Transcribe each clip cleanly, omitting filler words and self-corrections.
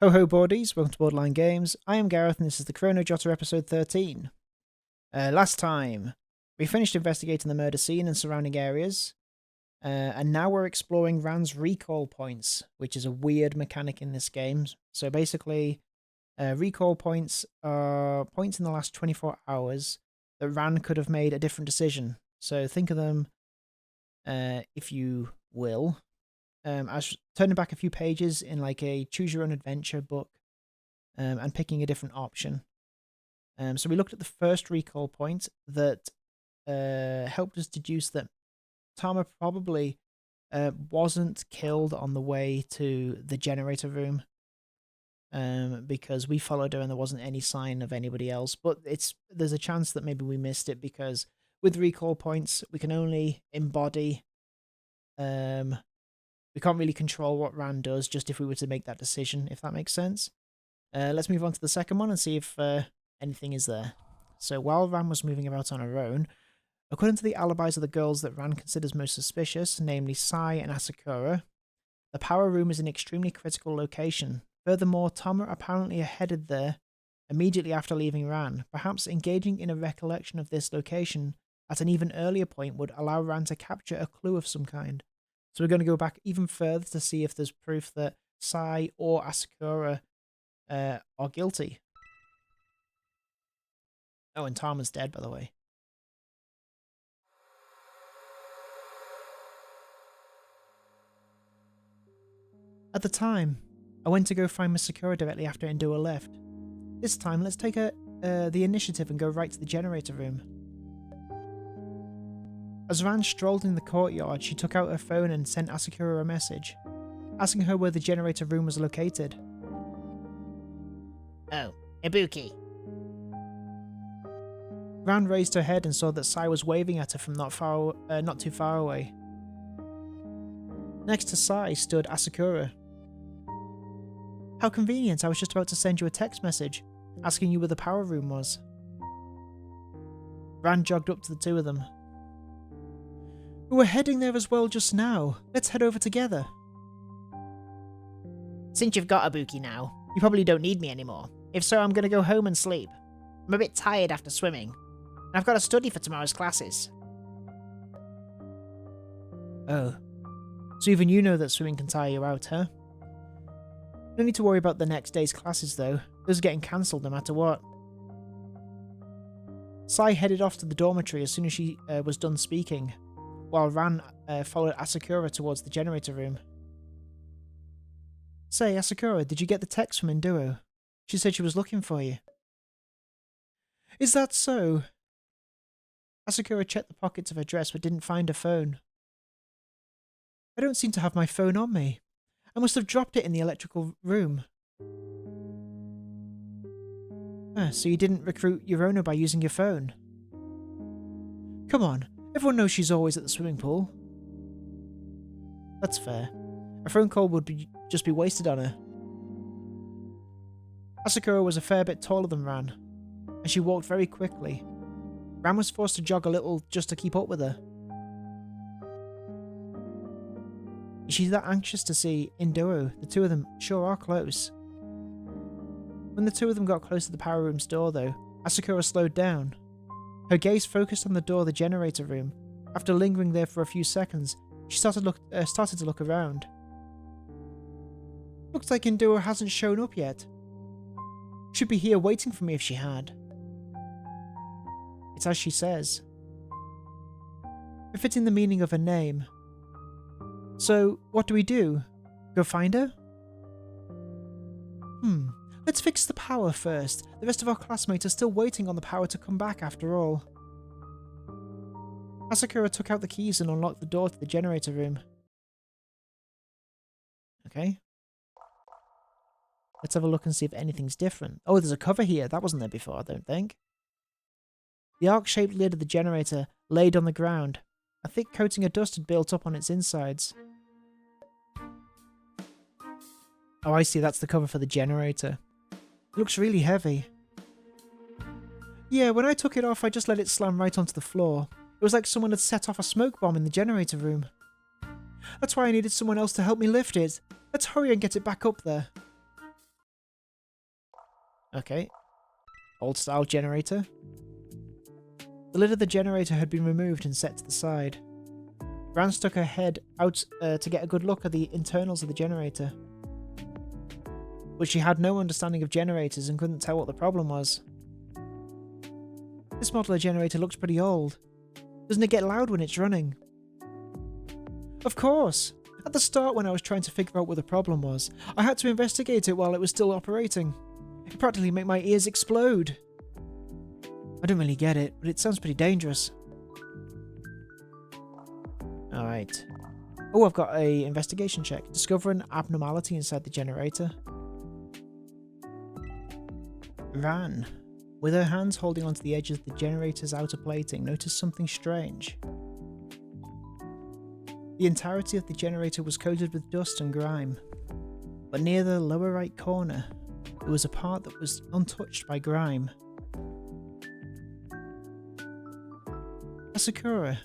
Ho ho boardies, welcome to Borderline Games. I am Gareth and this is the Chrono Jotter episode 13. Last time, we finished investigating the murder scene and surrounding areas, and now we're exploring Ran's recall points, which is a weird mechanic in this game. So basically, recall points are points in the last 24 hours that Ran could have made a different decision. So think of them, if you will, as turning back a few pages in like a choose your own adventure book, and picking a different option. So we looked at the first recall point that helped us deduce that Tama probably wasn't killed on the way to the generator room, because we followed her and there wasn't any sign of anybody else. But there's a chance that maybe we missed it because with recall points we can only embody. We can't really control what Ran does, just if we were to make that decision, if that makes sense. Let's move on to the second one and see if anything is there. So while Ran was moving about on her own, according to the alibis of the girls that Ran considers most suspicious, namely Sai and Asakura, the power room is an extremely critical location. Furthermore, Tama apparently headed there immediately after leaving Ran. Perhaps engaging in a recollection of this location at an even earlier point would allow Ran to capture a clue of some kind. So we're going to go back even further to see if there's proof that Sai or Asakura are guilty. Oh, and Tama's dead, by the way. At the time, I went to go find Miss Sakura directly after Endua left. This time, let's take the initiative and go right to the generator room. As Ran strolled in the courtyard, she took out her phone and sent Asakura a message, asking her where the generator room was located. Oh, Ibuki. Ran raised her head and saw that Sai was waving at her from not too far away. Next to Sai stood Asakura. How convenient, I was just about to send you a text message, asking you where the power room was. Ran jogged up to the two of them. We were heading there as well just now. Let's head over together. Since you've got Ibuki now, you probably don't need me anymore. If so, I'm going to go home and sleep. I'm a bit tired after swimming, and I've got to study for tomorrow's classes. Oh, so even you know that swimming can tire you out, huh? No need to worry about the next day's classes though. Those are getting cancelled no matter what. Sai headed off to the dormitory as soon as she was done speaking, while Ran followed Asakura towards the generator room. Say, Asakura, did you get the text from Enduo? She said she was looking for you. Is that so? Asakura checked the pockets of her dress but didn't find her phone. I don't seem to have my phone on me. I must have dropped it in the electrical room. So you didn't recruit Chrono by using your phone? Come on, everyone knows she's always at the swimming pool. That's fair. A phone call would just be wasted on her. Asakura was a fair bit taller than Ran, and she walked very quickly. Ran was forced to jog a little just to keep up with her. Is she that anxious to see Enduo? The two of them sure are close. When the two of them got close to the power room's door though, Asakura slowed down. Her gaze focused on the door of the generator room. After lingering there for a few seconds, she started to look around. Looks like Enduo hasn't shown up yet. She'd be here waiting for me if she had. It's as she says. Befitting the meaning of her name. So, what do we do? Go find her? Let's fix the power first. The rest of our classmates are still waiting on the power to come back after all. Asakura took out the keys and unlocked the door to the generator room. Okay. Let's have a look and see if anything's different. Oh, there's a cover here. That wasn't there before, I don't think. The arc-shaped lid of the generator laid on the ground. A thick coating of dust had built up on its insides. Oh, I see. That's the cover for the generator. It looks really heavy. Yeah, when I took it off, I just let it slam right onto the floor. It was like someone had set off a smoke bomb in the generator room. That's why I needed someone else to help me lift it. Let's hurry and get it back up there. Okay. Old style generator. The lid of the generator had been removed and set to the side. Ran stuck her head out to get a good look at the internals of the generator. But she had no understanding of generators and couldn't tell what the problem was. This model of generator looks pretty old. Doesn't it get loud when it's running? Of course! At the start when I was trying to figure out what the problem was, I had to investigate it while it was still operating. It practically made my ears explode. I don't really get it, but it sounds pretty dangerous. Alright. Oh, I've got a investigation check. Discover an abnormality inside the generator. Ran, with her hands holding onto the edge of the generator's outer plating, noticed something strange. The entirety of the generator was coated with dust and grime, but near the lower right corner, there was a part that was untouched by grime. Asakura,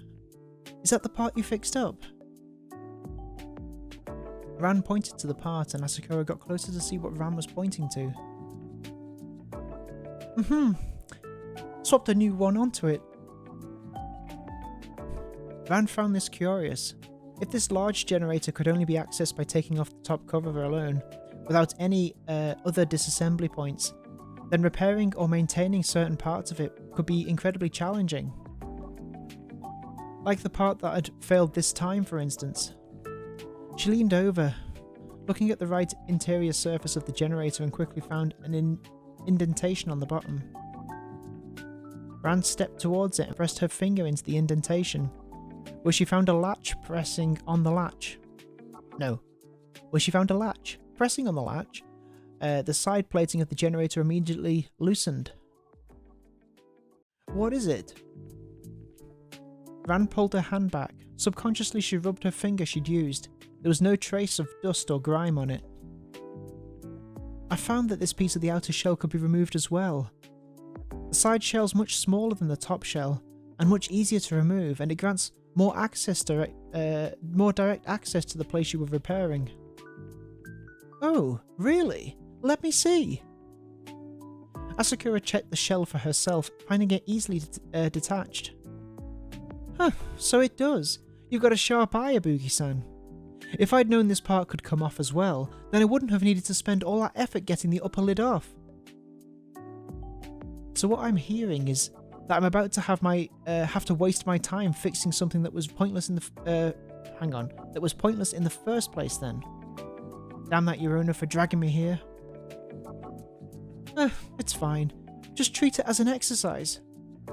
is that the part you fixed up? Ran pointed to the part and Asakura got closer to see what Ran was pointing to. Swapped a new one onto it. Ran found this curious. If this large generator could only be accessed by taking off the top cover alone, without any other disassembly points, then repairing or maintaining certain parts of it could be incredibly challenging. Like the part that had failed this time, for instance. She leaned over, looking at the right interior surface of the generator and quickly found an indentation on the bottom. Ran stepped towards it and pressed her finger into the indentation, where she found a latch pressing on the latch. No, where she found a latch. Pressing on the latch, the side plating of the generator immediately loosened. What is it? Ran pulled her hand back. Subconsciously she rubbed her finger she'd used. There was no trace of dust or grime on it. I found that this piece of the outer shell could be removed as well. The side shell's much smaller than the top shell, and much easier to remove, and it grants more direct access to the place you were repairing. Oh, really? Let me see. Asakura checked the shell for herself, finding it easily detached. Huh, so it does. You've got a sharp eye, Ibuki-san. If I'd known this part could come off as well, then I wouldn't have needed to spend all that effort getting the upper lid off. So what I'm hearing is that I'm about to have to waste my time fixing something that was pointless in the pointless in the first place then. Damn that Yorona for dragging me here. It's fine. Just treat it as an exercise.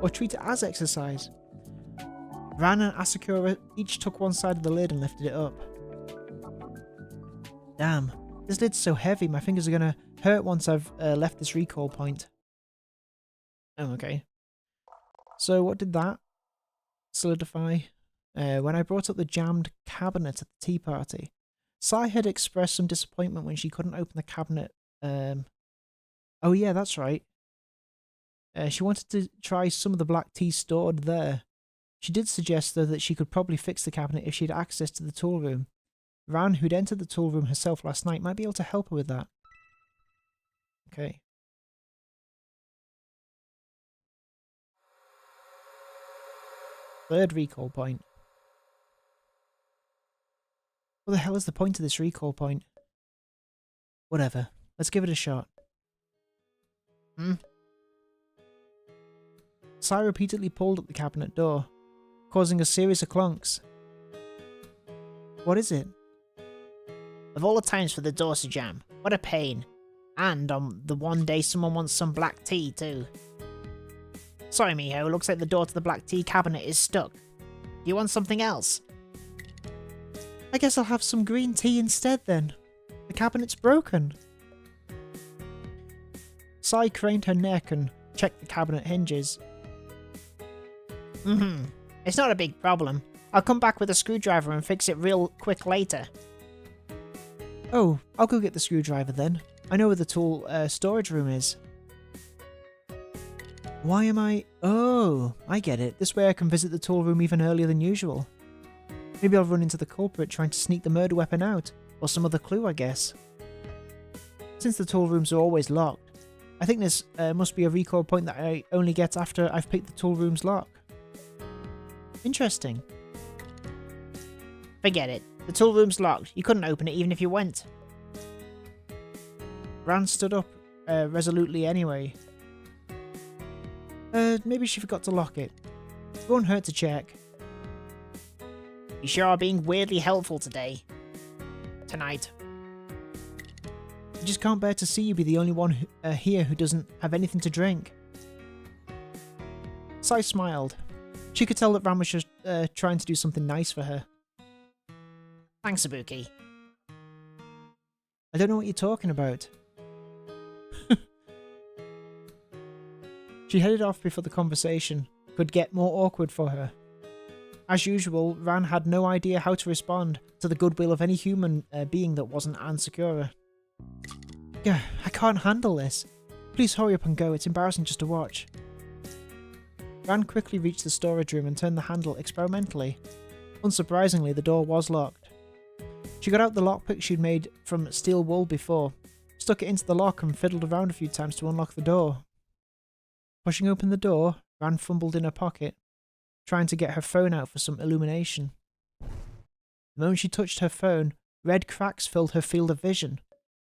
Or treat it as exercise. Ran and Asakura each took one side of the lid and lifted it up. Damn, this lid's so heavy my fingers are gonna hurt once I've left this recall point. Oh, okay. So what did that solidify? When I brought up the jammed cabinet at the tea party, Sai had expressed some disappointment when she couldn't open the cabinet. Oh yeah, that's right. She wanted to try some of the black tea stored there. She did suggest, though, that she could probably fix the cabinet if she had access to the tool room. Ran, who'd entered the tool room herself last night, might be able to help her with that. Okay. Third recall point. What the hell is the point of this recall point? Whatever. Let's give it a shot. Sai repeatedly pulled at the cabinet door, causing a series of clunks. What is it? Of all the times for the door to jam, what a pain. And on the one day someone wants some black tea too. Sorry Miho, looks like the door to the black tea cabinet is stuck. Do you want something else? I guess I'll have some green tea instead then. The cabinet's broken. Sai craned her neck and checked the cabinet hinges. It's not a big problem. I'll come back with a screwdriver and fix it real quick later. Oh, I'll go get the screwdriver then. I know where the tool storage room is. Why am I... Oh, I get it. This way I can visit the tool room even earlier than usual. Maybe I'll run into the culprit trying to sneak the murder weapon out, or some other clue, I guess. Since the tool rooms are always locked, I think this must be a recall point that I only get after I've picked the tool room's lock. Interesting. Forget it. The tool room's locked. You couldn't open it even if you went. Ran stood up resolutely anyway. Maybe she forgot to lock it. It won't hurt to check. You sure are being weirdly helpful today. Tonight. I just can't bear to see you be the only one here who doesn't have anything to drink. Sai smiled. She could tell that Ran was just trying to do something nice for her. Thanks, Ibuki. I don't know what you're talking about. She headed off before the conversation could get more awkward for her. As usual, Ran had no idea how to respond to the goodwill of any human being that wasn't Ann Sakura. Yeah, I can't handle this. Please hurry up and go, it's embarrassing just to watch. Ran quickly reached the storage room and turned the handle experimentally. Unsurprisingly, the door was locked. She got out the lockpick she'd made from steel wool before, stuck it into the lock and fiddled around a few times to unlock the door. Pushing open the door, Ran fumbled in her pocket, trying to get her phone out for some illumination. The moment she touched her phone, red cracks filled her field of vision.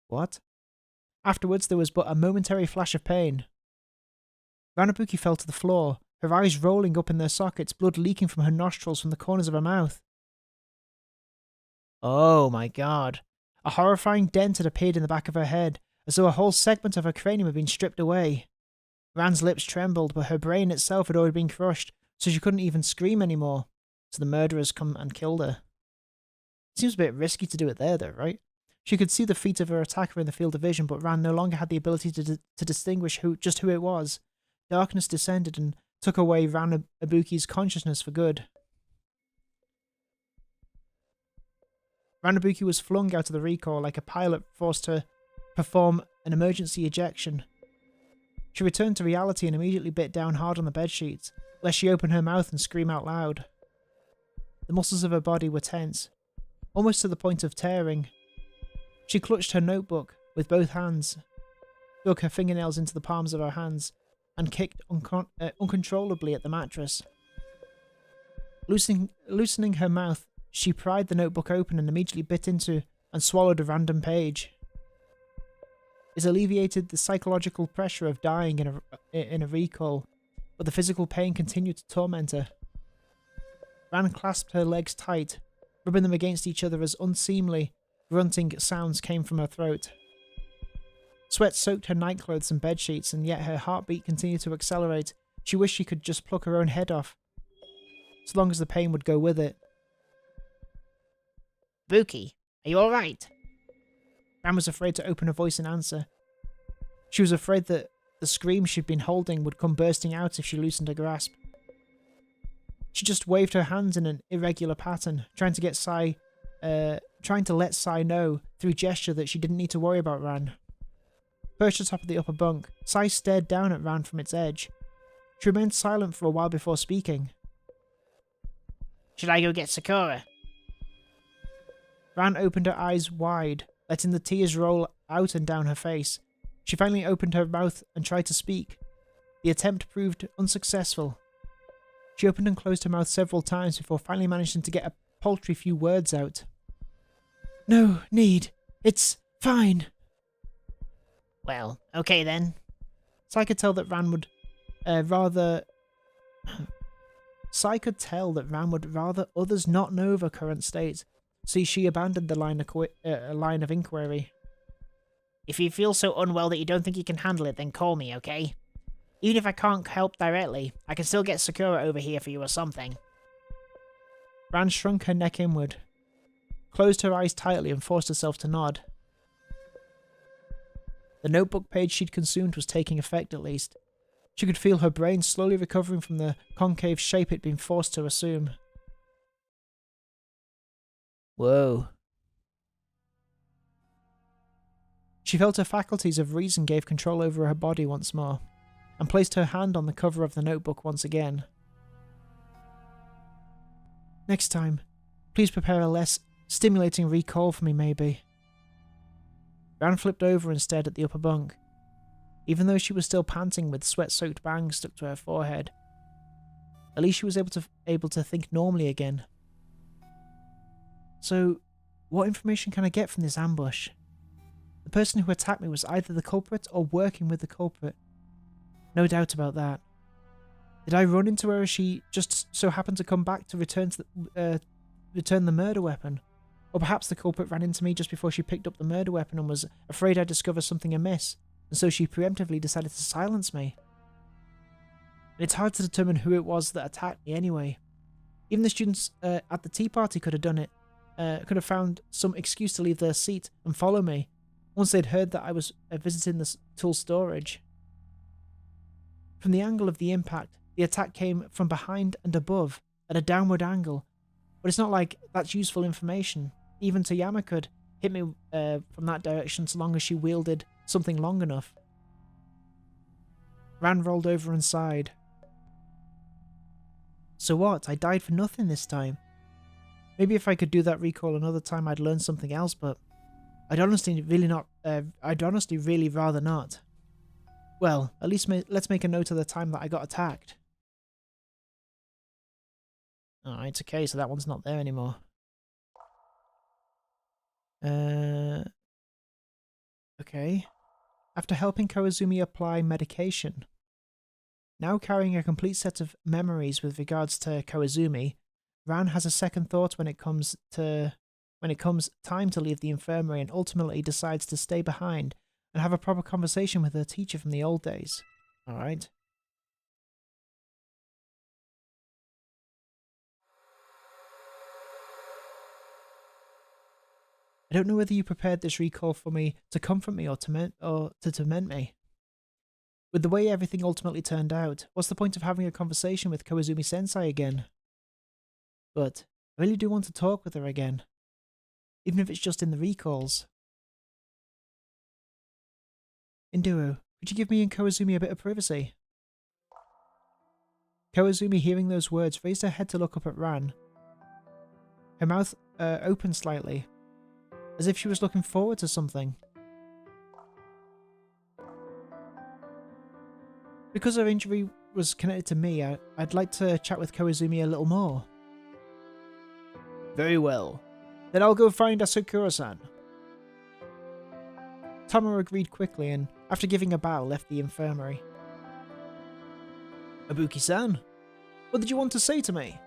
What? Afterwards, there was but a momentary flash of pain. Ranabuki fell to the floor, her eyes rolling up in their sockets, blood leaking from her nostrils from the corners of her mouth. Oh my god. A horrifying dent had appeared in the back of her head, as though a whole segment of her cranium had been stripped away. Ran's lips trembled, but her brain itself had already been crushed, so she couldn't even scream anymore, so the murderers come and killed her. Seems a bit risky to do it there though, right? She could see the feet of her attacker in the field of vision, but Ran no longer had the ability to distinguish who it was. Darkness descended and took away Ranabuki's consciousness for good. Ranabuki was flung out of the recall like a pilot forced to perform an emergency ejection. She returned to reality and immediately bit down hard on the bedsheets, lest she open her mouth and scream out loud. The muscles of her body were tense, almost to the point of tearing. She clutched her notebook with both hands, dug her fingernails into the palms of her hands, and kicked uncontrollably at the mattress. Loosening her mouth, she pried the notebook open and immediately bit into and swallowed a random page. It alleviated the psychological pressure of dying in a recall, but the physical pain continued to torment her. Ran clasped her legs tight, rubbing them against each other as unseemly, grunting sounds came from her throat. Sweat soaked her nightclothes and bedsheets, and yet her heartbeat continued to accelerate. She wished she could just pluck her own head off, so long as the pain would go with it. Buki, are you alright? Ran was afraid to open her voice in answer. She was afraid that the scream she'd been holding would come bursting out if she loosened her grasp. She just waved her hands in an irregular pattern, trying to let Sai know through gesture that she didn't need to worry about Ran. Perched atop of the upper bunk, Sai stared down at Ran from its edge. She remained silent for a while before speaking. Should I go get Sakura? Ran opened her eyes wide, letting the tears roll out and down her face. She finally opened her mouth and tried to speak. The attempt proved unsuccessful. She opened and closed her mouth several times before finally managing to get a paltry few words out. No need. It's fine. Well, okay then. Sai could tell that Ran would rather others not know of her current state, so she abandoned the line of inquiry. If you feel so unwell that you don't think you can handle it, then call me, okay? Even if I can't help directly, I can still get Sakura over here for you or something. Ran shrunk her neck inward, closed her eyes tightly and forced herself to nod. The notebook page she'd consumed was taking effect at least. She could feel her brain slowly recovering from the concave shape it'd been forced to assume. Whoa. She felt her faculties of reason gave control over her body once more, and placed her hand on the cover of the notebook once again. Next time, please prepare a less stimulating recall for me, maybe. Ran flipped over and stared at the upper bunk. even though she was still panting with sweat-soaked bangs stuck to her forehead. At least she was able to think normally again. So, what information can I get from this ambush? The person who attacked me was either the culprit or working with the culprit. No doubt about that. Did I run into her as she just so happened to come back to return the murder weapon? Or perhaps the culprit ran into me just before she picked up the murder weapon and was afraid I'd discover something amiss, and so she preemptively decided to silence me. And it's hard to determine who it was that attacked me anyway. Even the students at the tea party could have done it, could have found some excuse to leave their seat and follow me, once they'd heard that I was visiting the tool storage. From the angle of the impact, the attack came from behind and above, at a downward angle, but it's not like that's useful information. Even Toyama could hit me from that direction so long as she wielded something long enough. Ran rolled over and sighed. So what? I died for nothing this time. Maybe if I could do that recall another time I'd learn something else, but I'd honestly really rather not. Well, at least let's make a note of the time that I got attacked. Alright, okay, so that one's not there anymore. Okay. After helping Koizumi apply medication. Now carrying a complete set of memories with regards to Koizumi, Ran has a second thought when it comes time to leave the infirmary, and ultimately decides to stay behind and have a proper conversation with her teacher from the old days. Alright. I don't know whether you prepared this recall for me to comfort me or to torment me. With the way everything ultimately turned out, what's the point of having a conversation with Koizumi-sensei again? But I really do want to talk with her again, even if it's just in the recalls. Induo, could you give me and Koizumi a bit of privacy? Koizumi, hearing those words, raised her head to look up at Ran. Her mouth opened slightly, as if she was looking forward to something. Because her injury was connected to me, I'd like to chat with Koizumi a little more. Very well. Then I'll go find Asakura-san. Tomo agreed quickly and, after giving a bow, left the infirmary. Ibuki-san, what did you want to say to me?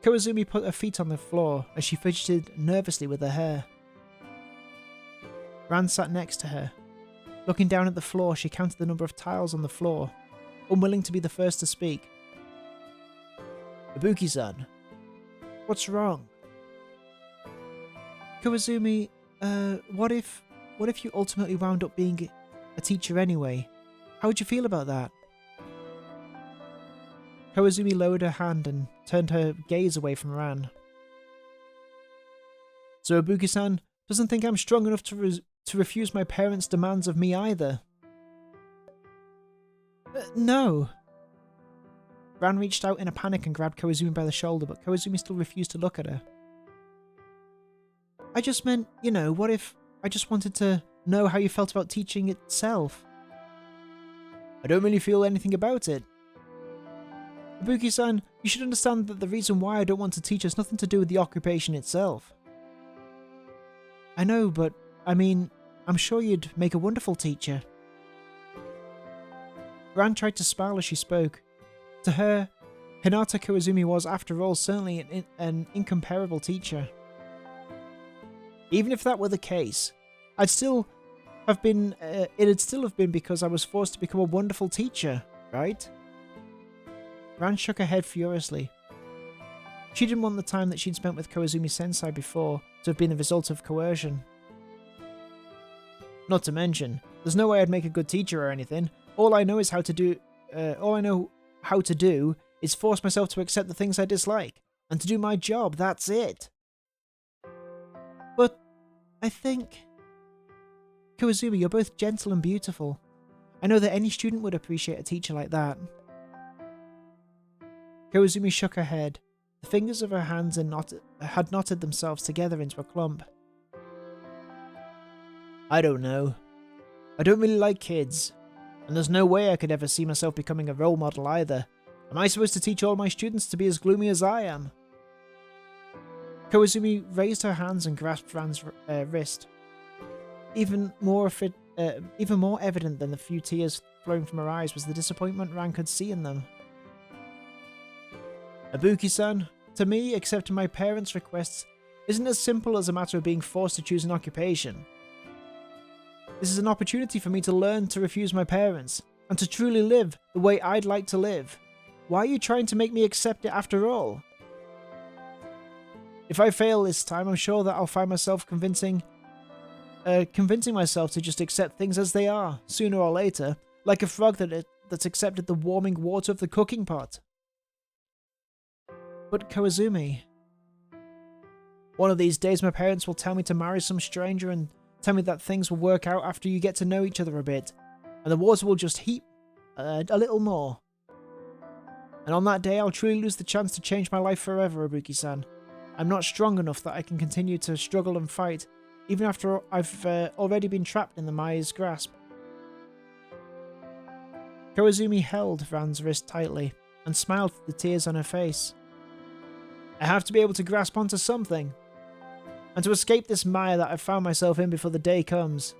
Koizumi put her feet on the floor as she fidgeted nervously with her hair. Ran sat next to her. Looking down at the floor, she counted the number of tiles on the floor, unwilling to be the first to speak. Ibuki-san, what's wrong? Koizumi, what if you ultimately wound up being a teacher anyway? How would you feel about that? Koizumi lowered her hand and turned her gaze away from Ran. So Ibuki-san doesn't think I'm strong enough to refuse my parents' demands of me either. No. Ran reached out in a panic and grabbed Koizumi by the shoulder, but Koizumi still refused to look at her. I just meant, what if I just wanted to know how you felt about teaching itself? I don't really feel anything about it. Ibuki-san, you should understand that the reason why I don't want to teach has nothing to do with the occupation itself. I know, but, I'm sure you'd make a wonderful teacher. Ran tried to smile as she spoke. To her, Hinata Koizumi was, after all, certainly an incomparable teacher. Even if that were the case, it'd still have been because I was forced to become a wonderful teacher, right? Ran shook her head furiously. She didn't want the time that she'd spent with Koizumi-sensei before to have been the result of coercion. Not to mention, there's no way I'd make a good teacher or anything. All I know how to do is force myself to accept the things I dislike, and to do my job, that's it. But I think... Koizumi, you're both gentle and beautiful. I know that any student would appreciate a teacher like that. Koizumi shook her head. The fingers of her hands had knotted themselves together into a clump. I don't know. I don't really like kids, and there's no way I could ever see myself becoming a role model either. Am I supposed to teach all my students to be as gloomy as I am? Koizumi raised her hands and grasped Ran's wrist. Even more evident than the few tears flowing from her eyes was the disappointment Ran could see in them. Ibuki-san, to me, accepting my parents' requests isn't as simple as a matter of being forced to choose an occupation. This is an opportunity for me to learn to refuse my parents, and to truly live the way I'd like to live. Why are you trying to make me accept it after all? If I fail this time, I'm sure that I'll find myself convincing myself to just accept things as they are, sooner or later, like a frog that's accepted the warming water of the cooking pot. But Koizumi, one of these days my parents will tell me to marry some stranger and tell me that things will work out after you get to know each other a bit, and the water will just heat a little more. And on that day, I'll truly lose the chance to change my life forever, Ibuki-san. I'm not strong enough that I can continue to struggle and fight, even after I've already been trapped in the Maya's grasp. Koizumi held Ran's wrist tightly, and smiled through the tears on her face. I have to be able to grasp onto something, and to escape this mire that I've found myself in before the day comes.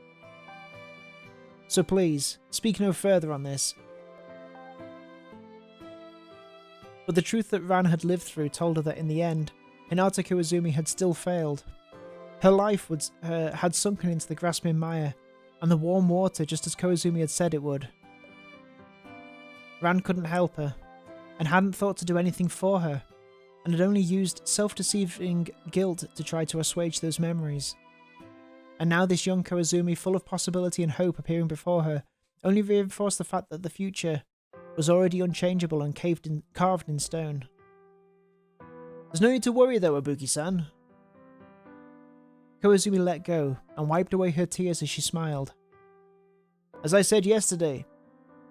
So please, speak no further on this. But the truth that Ran had lived through told her that in the end, Hinata Koizumi had still failed. Her life had sunken into the grasping mire, and the warm water just as Koizumi had said it would. Ran couldn't help her, and hadn't thought to do anything for her, and had only used self-deceiving guilt to try to assuage those memories. And now this young Koizumi, full of possibility and hope appearing before her, only reinforced the fact that the future was already unchangeable and carved in stone. There's no need to worry though, Ibuki-san. Koizumi let go and wiped away her tears as she smiled. As I said yesterday,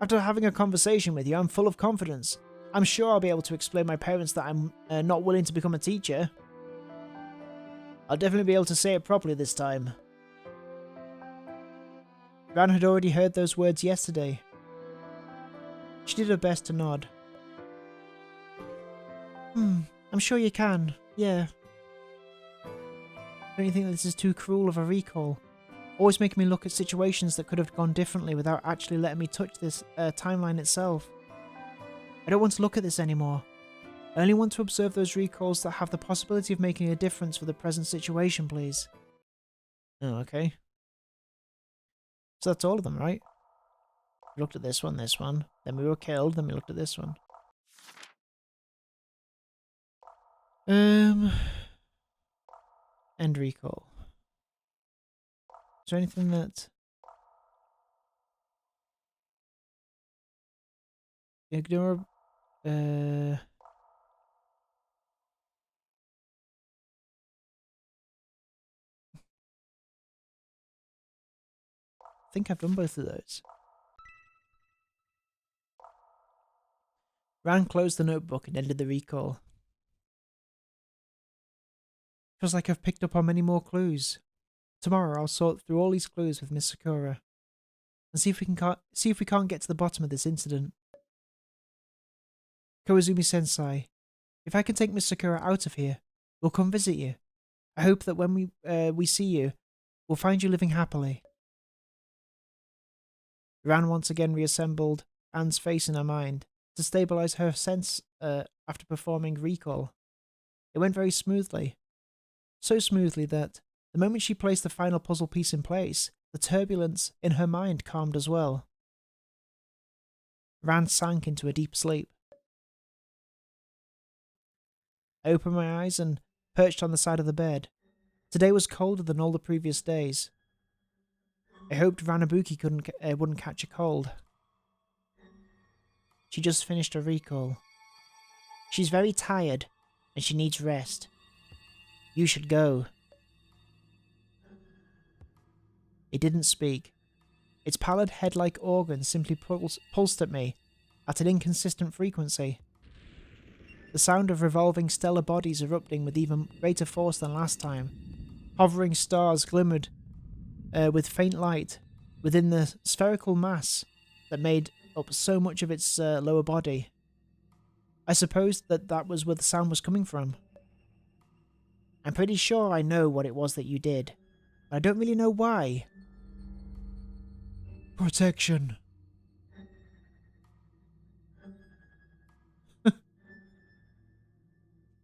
after having a conversation with you, I'm full of confidence. I'm sure I'll be able to explain my parents that I'm not willing to become a teacher. I'll definitely be able to say it properly this time. Ran had already heard those words yesterday. She did her best to nod. I'm sure you can, yeah. Don't you think that this is too cruel of a recall? Always making me look at situations that could have gone differently without actually letting me touch this timeline itself. I don't want to look at this anymore. I only want to observe those recalls that have the possibility of making a difference for the present situation, please. Oh, okay. So that's all of them, right? We looked at this one, then we were killed, then we looked at this one. End recall. Is there anything that... Ignore... I think I've done both of those. Ran closed the notebook and ended the recall. Feels like I've picked up on many more clues. Tomorrow I'll sort through all these clues with Miss Sakura and see if we can't get to the bottom of this incident. Koizumi-sensei, if I can take Miss Sakura out of here, we'll come visit you. I hope that when we see you, we'll find you living happily. Ran once again reassembled Anne's face in her mind to stabilize her sense after performing recall. It went very smoothly. So smoothly that, the moment she placed the final puzzle piece in place, the turbulence in her mind calmed as well. Ran sank into a deep sleep. I opened my eyes and perched on the side of the bed. Today was colder than all the previous days. I hoped Ranabuki wouldn't catch a cold. She just finished a recall. She's very tired, and she needs rest. You should go. It didn't speak. Its pallid head-like organ simply pulsed at me at an inconsistent frequency. The sound of revolving stellar bodies erupting with even greater force than last time. Hovering stars glimmered with faint light, within the spherical mass that made up so much of its lower body. I supposed that was where the sound was coming from. I'm pretty sure I know what it was that you did, but I don't really know why. Protection.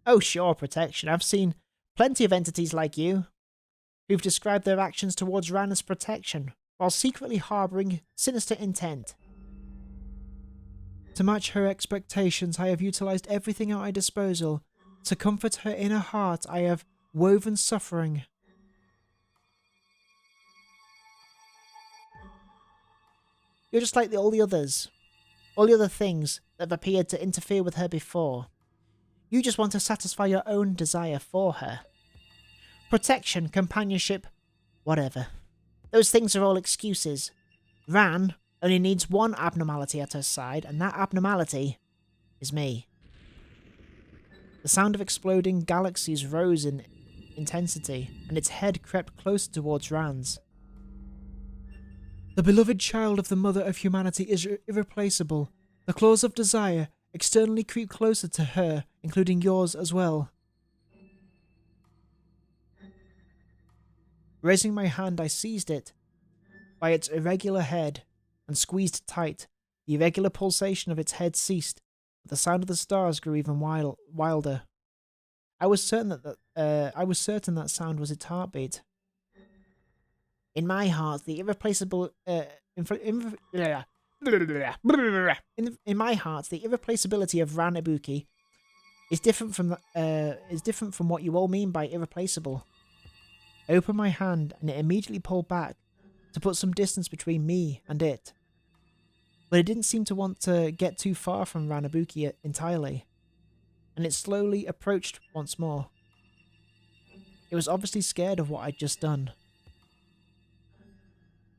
Oh sure, protection. I've seen plenty of entities like you who've described their actions towards Ran as protection, while secretly harbouring sinister intent. To match her expectations, I have utilised everything at my disposal. To comfort her inner heart, I have woven suffering. You're just like all the others. All the other things that have appeared to interfere with her before. You just want to satisfy your own desire for her. Protection, companionship, whatever. Those things are all excuses. Ran only needs one abnormality at her side, and that abnormality is me. The sound of exploding galaxies rose in intensity, and its head crept closer towards Ran's. The beloved child of the mother of humanity is irreplaceable. The claws of desire externally creep closer to her, including yours as well. Raising my hand, I seized it by its irregular head and squeezed tight. The irregular pulsation of its head ceased, but the sound of the stars grew even wilder. I was certain that sound was its heartbeat. In my heart, the irreplaceable in my heart, the irreplaceability of Ran Ibuki is different from what you all mean by irreplaceable. I opened my hand and it immediately pulled back to put some distance between me and it. But it didn't seem to want to get too far from Ran Ibuki entirely, and it slowly approached once more. It was obviously scared of what I'd just done.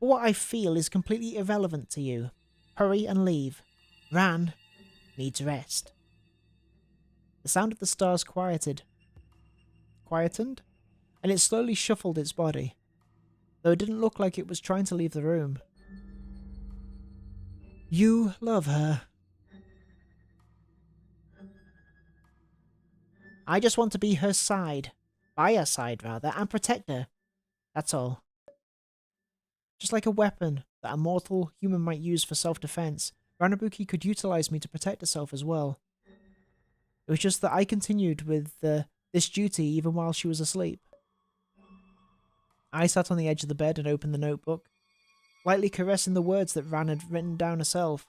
But what I feel is completely irrelevant to you. Hurry and leave. Ran needs rest. The sound of the stars quietened, and it slowly shuffled its body, though it didn't look like it was trying to leave the room. You love her. I just want to be her side, by her side rather, and protect her. That's all. Just like a weapon that a mortal human might use for self-defense, Ranabuki could utilize me to protect herself as well. It was just that I continued with this duty even while she was asleep. I sat on the edge of the bed and opened the notebook, lightly caressing the words that Ran had written down herself.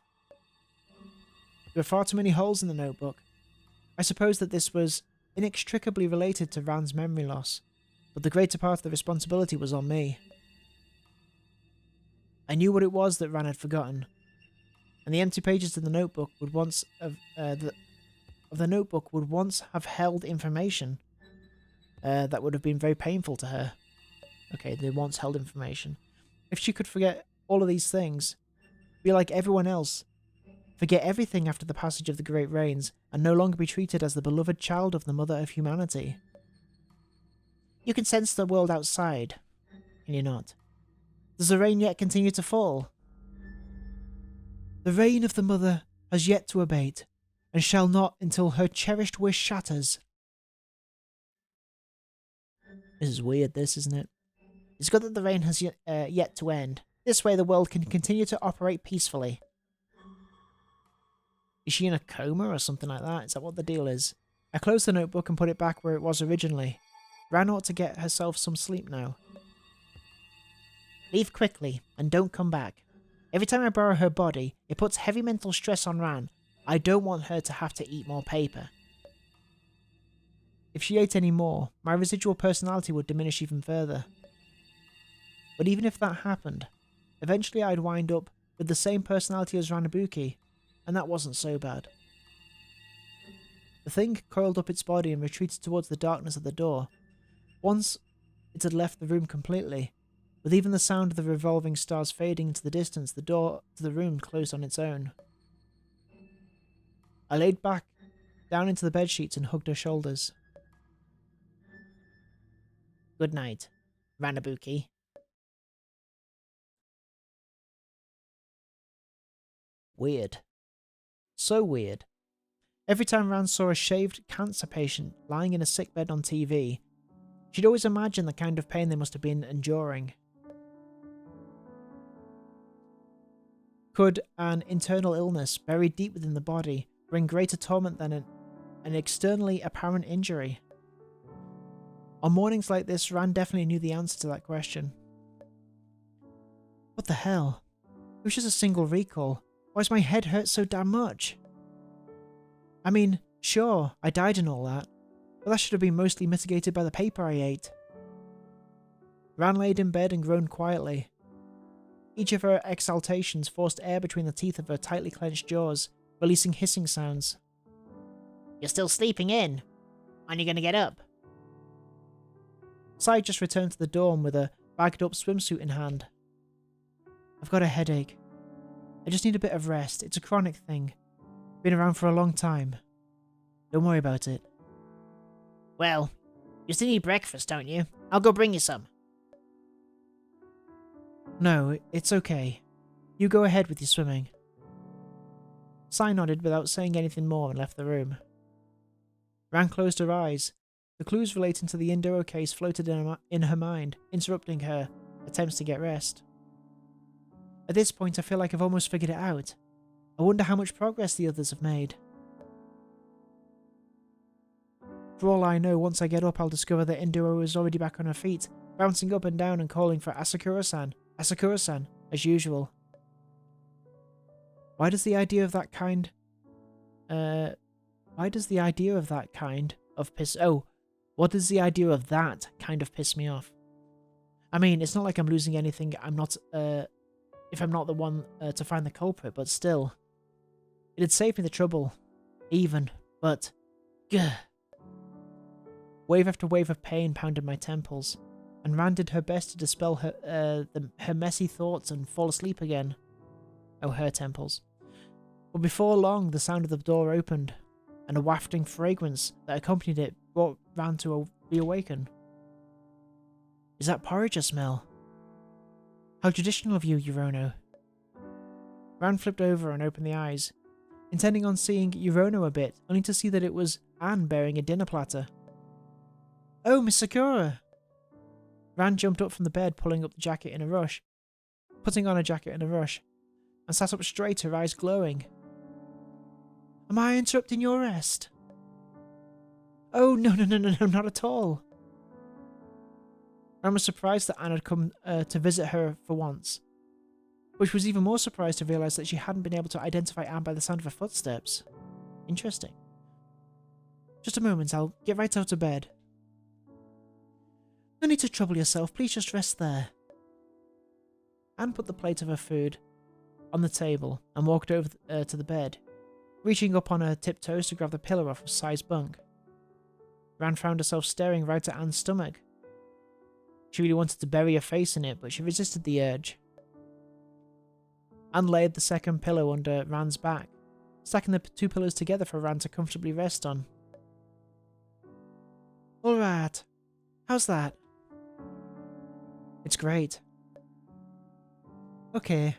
There were far too many holes in the notebook. I suppose that this was inextricably related to Ran's memory loss, but the greater part of the responsibility was on me. I knew what it was that Ran had forgotten, and the empty pages of the notebook would once have held information that would have been very painful to her. Okay, they once held information. If she could forget all of these things, be like everyone else, forget everything after the passage of the Great Rains, and no longer be treated as the beloved child of the mother of humanity. You can sense the world outside, can you not? Does the rain yet continue to fall? The rain of the mother has yet to abate, and shall not until her cherished wish shatters. This is weird, isn't it? It's good that the rain has yet to end. This way the world can continue to operate peacefully. Is she in a coma or something like that? Is that what the deal is? I closed the notebook and put it back where it was originally. Ran ought to get herself some sleep now. Leave quickly, and don't come back. Every time I borrow her body, it puts heavy mental stress on Ran. I don't want her to have to eat more paper. If she ate any more, my residual personality would diminish even further. But even if that happened, eventually I'd wind up with the same personality as Ranabuki, and that wasn't so bad. The thing coiled up its body and retreated towards the darkness of the door. Once it had left the room completely, with even the sound of the revolving stars fading into the distance, the door to the room closed on its own. I laid back down into the bedsheets and hugged her shoulders. Good night, Ranabuki. Weird. So weird. Every time Rand saw a shaved cancer patient lying in a sickbed on TV, she'd always imagine the kind of pain they must have been enduring. Could an internal illness buried deep within the body bring greater torment than an externally apparent injury? On mornings like this, Rand definitely knew the answer to that question. What the hell? It was just a single recall. Why does my head hurt so damn much? I mean, sure, I died and all that, but that should have been mostly mitigated by the paper I ate. Rand laid in bed and groaned quietly. Each of her exhaltations forced air between the teeth of her tightly clenched jaws, releasing hissing sounds. You're still sleeping in. Aren't you going to get up? Sai just returned to the dorm with a bagged up swimsuit in hand. I've got a headache. I just need a bit of rest. It's a chronic thing. Been around for a long time. Don't worry about it. Well, you still need breakfast, don't you? I'll go bring you some. No, it's okay. You go ahead with your swimming. Sai nodded without saying anything more and left the room. Rand closed her eyes. The clues relating to the Indoro case floated in her mind, interrupting her attempts to get rest. At this point, I feel like I've almost figured it out. I wonder how much progress the others have made. For all I know, once I get up, I'll discover that Indoro is already back on her feet, bouncing up and down and calling for Asakura-san, Asakura-san, as usual. Why does the idea of that kind... What does the idea of that kind of piss me off? I mean, it's not like I'm losing anything if I'm not the one to find the culprit, but still. It'd save me the trouble. But... Gah. Wave after wave of pain pounded my temples, and Rand did her best to dispel her messy thoughts and fall asleep again. Oh, her temples. But before long, the sound of the door opened, and a wafting fragrance that accompanied it brought Rand to reawaken. Is that porridge I smell? How traditional of you, Chrono. Rand flipped over and opened the eyes, intending on seeing Chrono a bit, only to see that it was Anne bearing a dinner platter. Oh, Miss Sakura! Rand jumped up from the bed, putting on a jacket in a rush, and sat up straight, her eyes glowing. Am I interrupting your rest? Oh, no, not at all. Rand was surprised that Anne had come to visit her for once, which was even more surprised to realise that she hadn't been able to identify Anne by the sound of her footsteps. Interesting. Just a moment, I'll get right out of bed. No need to trouble yourself, please just rest there. Anne put the plate of her food on the table and walked over to the bed, reaching up on her tiptoes to grab the pillow off of Sai's bunk. Rand found herself staring right at Anne's stomach. She really wanted to bury her face in it, but she resisted the urge. Anne laid the second pillow under Rand's back, stacking the two pillows together for Rand to comfortably rest on. Alright, how's that? It's great. Okay,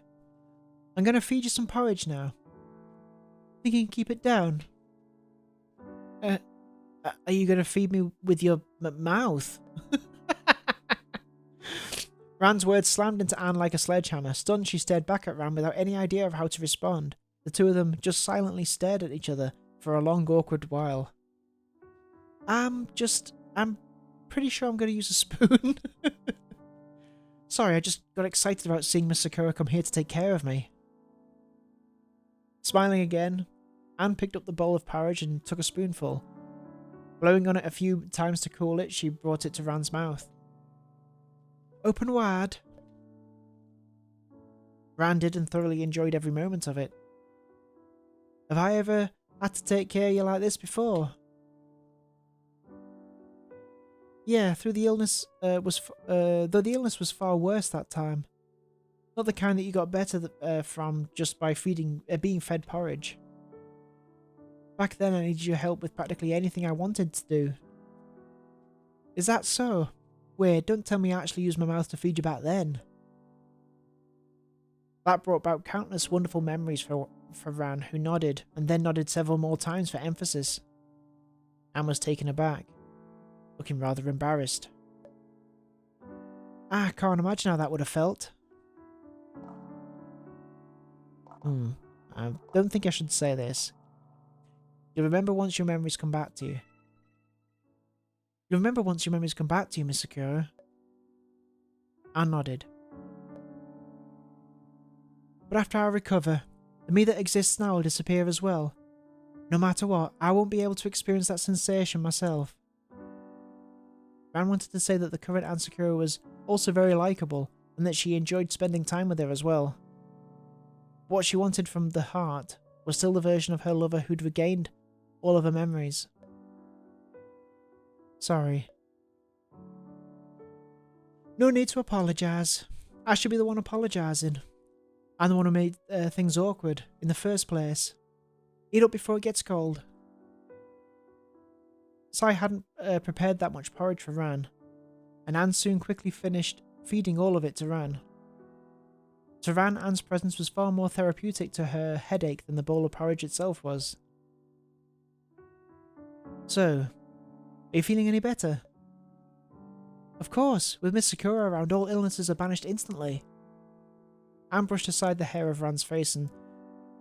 I'm gonna feed you some porridge now. Think you can keep it down? Are you gonna feed me with your mouth? Rand's words slammed into Anne like a sledgehammer. Stunned, she stared back at Rand without any idea of how to respond. The two of them just silently stared at each other for a long, awkward while. I'm pretty sure I'm gonna use a spoon. Sorry, I just got excited about seeing Miss Sakura come here to take care of me. Smiling again, Anne picked up the bowl of porridge and took a spoonful. Blowing on it a few times to cool it, she brought it to Rand's mouth. Open wide. Rand did and thoroughly enjoyed every moment of it. Have I ever had to take care of you like this before? Yeah, though the illness was far worse that time. Not the kind that you got better from just by being fed porridge. Back then I needed your help with practically anything I wanted to do. Is that so? Weird, don't tell me I actually used my mouth to feed you back then. That brought about countless wonderful memories for for Ran, who nodded, and then nodded several more times for emphasis. Anne was taken aback, looking rather embarrassed. I can't imagine how that would have felt. I don't think I should say this. You'll remember once your memories come back to you. You'll remember once your memories come back to you, Miss Sakura. Anne nodded. But after I recover, the me that exists now will disappear as well. No matter what, I won't be able to experience that sensation myself. Ran wanted to say that the current Anne Sakura was also very likeable, and that she enjoyed spending time with her as well. What she wanted from the heart was still the version of her lover who'd regained all of her memories. Sorry. No need to apologise. I should be the one apologising. I'm the one who made things awkward in the first place. Eat up before it gets cold. Sai hadn't prepared that much porridge for Ran, and Anne soon quickly finished feeding all of it to Ran. To Ran, Anne's presence was far more therapeutic to her headache than the bowl of porridge itself was. So, are you feeling any better? Of course, with Miss Sakura around, all illnesses are banished instantly. Anne brushed aside the hair of Ran's face and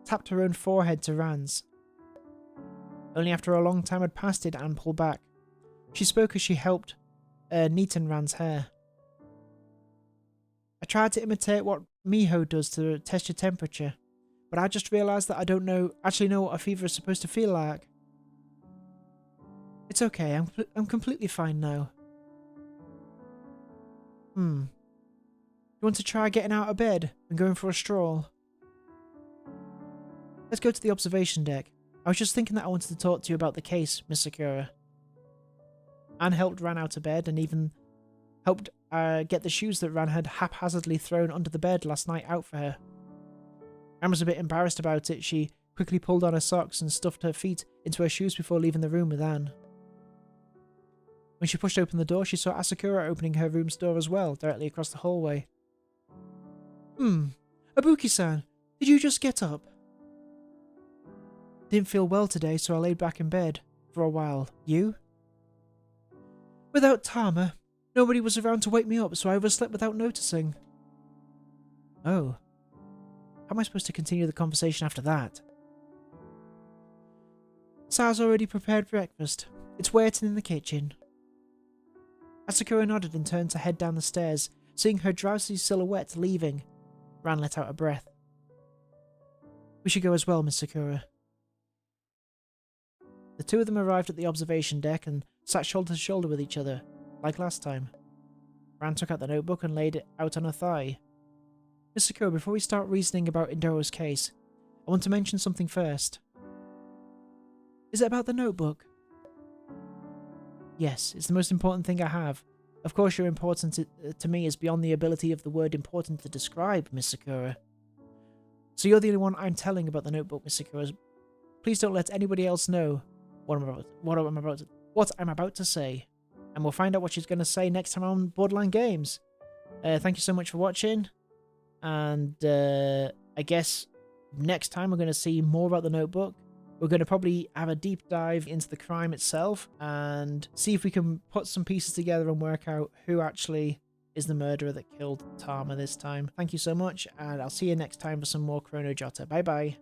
tapped her own forehead to Ran's. Only after a long time had passed did Anne pull back. She spoke as she helped neaten Ran's hair. I tried to imitate what Miho does to test your temperature, but I just realised that I don't actually know what a fever is supposed to feel like. It's okay, I'm completely fine now. You want to try getting out of bed and going for a stroll? Let's go to the observation deck. I was just thinking that I wanted to talk to you about the case, Miss Sakura. Anne helped Ran out of bed and even helped get the shoes that Ran had haphazardly thrown under the bed last night out for her. Anne was a bit embarrassed about it. She quickly pulled on her socks and stuffed her feet into her shoes before leaving the room with Anne. When she pushed open the door, she saw Asakura opening her room's door as well, directly across the hallway. Ibuki-san, did you just get up? Didn't feel well today, so I laid back in bed for a while. You? Without Tama, nobody was around to wake me up, so I overslept without noticing. Oh. How am I supposed to continue the conversation after that? Sa's already prepared breakfast. It's waiting in the kitchen. Asakura nodded and turned to head down the stairs, seeing her drowsy silhouette leaving. Ran let out a breath. We should go as well, Miss Sakura. The two of them arrived at the observation deck and sat shoulder to shoulder with each other, like last time. Ran took out the notebook and laid it out on her thigh. Miss Sakura, before we start reasoning about Indoro's case, I want to mention something first. Is it about the notebook? Yes, it's the most important thing I have. Of course your importance to me is beyond the ability of the word important to describe, Miss Sakura. So you're the only one I'm telling about the notebook, Miss Sakura. Please don't let anybody else know what I'm about to say. And we'll find out what she's going to say next time on Borderline Games. Thank you so much for watching. And I guess next time we're going to see more about the notebook. We're going to probably have a deep dive into the crime itself and see if we can put some pieces together and work out who actually is the murderer that killed Tama this time. Thank you so much, and I'll see you next time for some more Chrono Jotter. Bye bye.